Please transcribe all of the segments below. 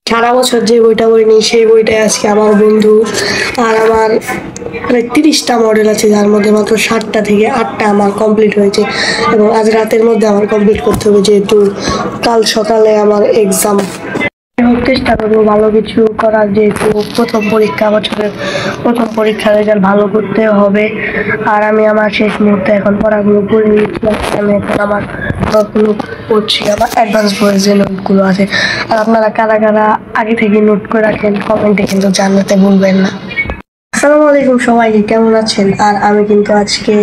সারা বছর যে বইটা পড়িনি সেই বইটাই আজকে আমার বন্ধু আর আমার প্রায় 30টা মডেল আছে, যার মধ্যে মাত্র 7টা থেকে 8টা আমার কমপ্লিট হয়েছে এবং আজ রাতের মধ্যে আমার কমপ্লিট করতে হবে, যেহেতু কাল সকালে আমার এক্সাম। চেষ্টা করবো ভালো কিছু করার, যেহেতু প্রথম পরীক্ষা, বছরের প্রথম পরীক্ষার রেজাল্ট ভালো করতে হবে। আর আমি আমার শেষ মুহূর্তে এখন পড়াগুলো করে নিচ্ছিলাম। আমি এখন আমার নোটগুলো পড়ছি, আমার অ্যাডভান্স বইয়ের যে নোটগুলো আছে। আর আপনারা কারা কারা আগে থেকে নোট করে রাখেন কমেন্টে কিন্তু জানাতে ভুলবেন না। আসসালামু আলাইকুম সবাইকে, কেমন আছেন? আর আমি কিন্তু আজকে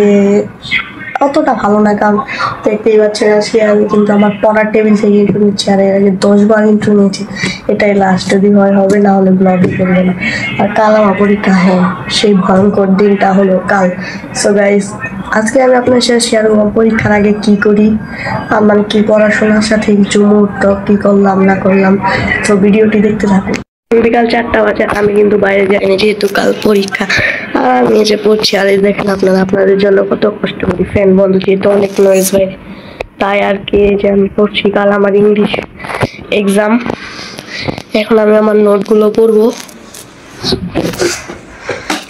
অতটা ভালো না, কারণ দেখতেই পাচ্ছেন আজকে আমি কিন্তু আমার পড়ার টেবিল থেকে ইন্ট্রো নিচ্ছি, আর এর আগে 10 বার ইন্ট্রো নিয়েছি। এটাই লাস্ট, যদি হয় হবে, না হলে ব্লগই করবে না। আর কাল আমার পরীক্ষা, হ্যাঁ সেই ভয়ঙ্কর দিনটা হলো কাল। সো গাইস, আজকে আমি আপনার সাথে শেয়ার করবো পরীক্ষার আগে কি করি, মানে কি পড়াশোনার সাথে কিছু মুহূর্ত কি করলাম না করলাম। তো ভিডিওটি দেখতে থাকুন। বিকাল 4টা বাজে, আমি কিন্তু বাইরে যাইনি যেহেতু কাল পরীক্ষা। আর আমি এসে পড়ছি, আর এই দেখেন আপনারা আপনাদের জন্য কত কষ্ট করি, ফ্যান বন্ধ যেহেতু অনেক নয়েজ হয়, তাই আর কি যে আমি পড়ছি। কাল আমার ইংলিশ এক্সাম, এখন আমি আমার নোটগুলো পড়বো।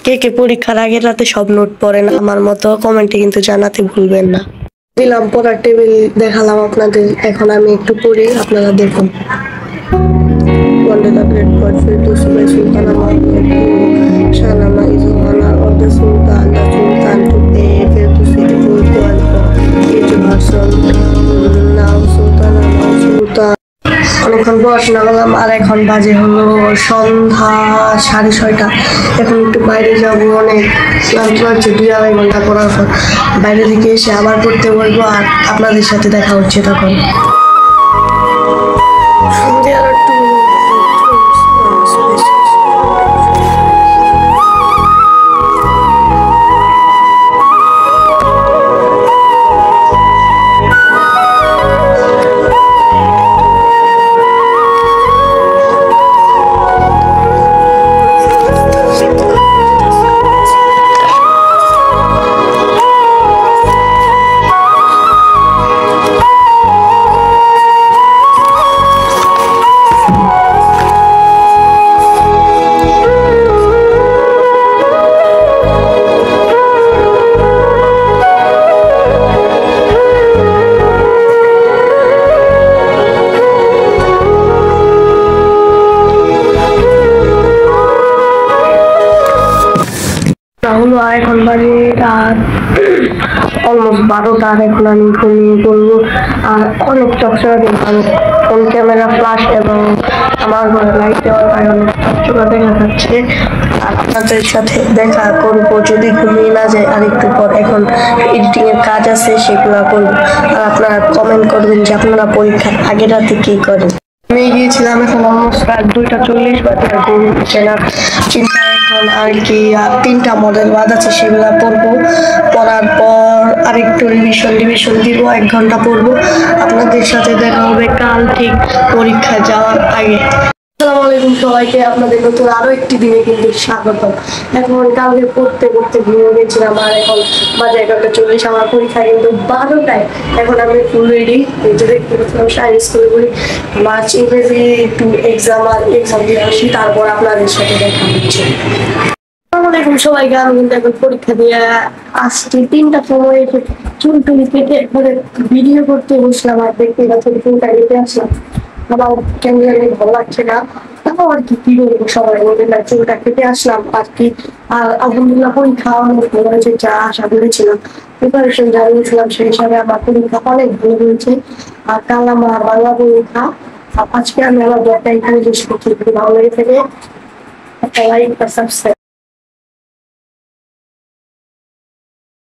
কে কে পরীক্ষার আগের রাতে সব নোট পড়েন আমার মতো, কমেন্টে কিন্তু জানাতে ভুলবেন না। দিলাম পড়ার টেবিল, দেখালাম আপনাদের, এখন আমি একটু পড়ি, আপনারা দেখুন। One of the great portrait to Sultan Ahmad Shanama is the honor of the Sultan. The Sultan today failed to see the full God for each person. Now Sultan Ahmad Sultan. অনেকক্ষণ পড়াশোনা করলাম, আর এখন বাজে হলো সন্ধ্যা 6:30। এখন একটু বাইরে যাবো, অনেক ক্লান্ত লাগছে 2-2.5 ঘন্টা পড়ার পর। বাইরে থেকে এসে আবার পড়তে বলবো, আর আপনাদের সাথে দেখা হচ্ছে তখন। হলো, আর এখন বাজে রাত অলমোস্ট 12টা। আর এখন আমি ঘুমিয়ে পড়বো। আর অনেক চকচকা, কিন্তু আমি ফোন ক্যামেরা ফ্ল্যাশ এবং আমার ঘরে লাইট দেওয়ার কারণে চকচকা দেখা যাচ্ছে। আর আপনাদের সাথে দেখা করবো যদি ঘুমিয়ে না যায় আর একটু পর। এখন এডিটিং এর কাজ আছে, সেগুলো করবো। আর আপনারা কমেন্ট করবেন যে আপনারা পরীক্ষার আগের রাতে কি করেন। আমি গিয়েছিলাম, এখন অলমোস্ট রাত 2:40 বাজে, আর ঘুম হচ্ছে না। চিন্তা এখন আর কি 3টা মডেল বাদ আছে, সেগুলো পড়বো। পড়ার পর আরেকটু রিভিশন দিব, 1 ঘন্টা পড়বো। আপনাদের সাথে দেখা হবে কাল ঠিক পরীক্ষা যাওয়ার আগে। আসসালামু আলাইকুম সবাইকে, আপনাদের নতুন আরো একটি দিনে কিন্তু স্বাগত। এখন কালকে পড়তে ঘুমিয়ে গেছিলাম, আর এখন বাজে 11:40। আমার পরীক্ষা কিন্তু 12টায়। এখন আমি ফুল রেডি, দেখতে পাচ্ছিলাম সায়েন্স স্কুলে পড়ি। মার্চ ইংরেজি একটু এক্সাম দিয়ে আসি, তারপর আপনাদের সাথে দেখা হচ্ছে। আসসালামু আলাইকুম সবাইকে, আমি কিন্তু এখন পরীক্ষা দিয়ে আসছি 3টার সময়। চুল টুল কেটে একবারে ভিডিও করতে বসলাম, আর দেখতে পাচ্ছি চুলটা কেটে আসলাম। আমার কেন জানি ভালো লাগছে না, তাও আর কি করবো, সবাই বলবে না, চুলটা কেটে আসলাম আর কি। আর আলহামদুলিল্লাহ পরীক্ষা অনেক ভালো হয়েছে, যা আশা করেছিলাম, প্রিপারেশন জানিয়েছিলাম সেই হিসাবে আমার পরীক্ষা অনেক ভালো হয়েছে। আর কাল আমার বাংলা পরীক্ষা। আজকে আমি আমার ব্লগটা এখানে শেষ করছি। ভালো লেগে থাকে একটা লাইক আর সাবস্ক্রাইব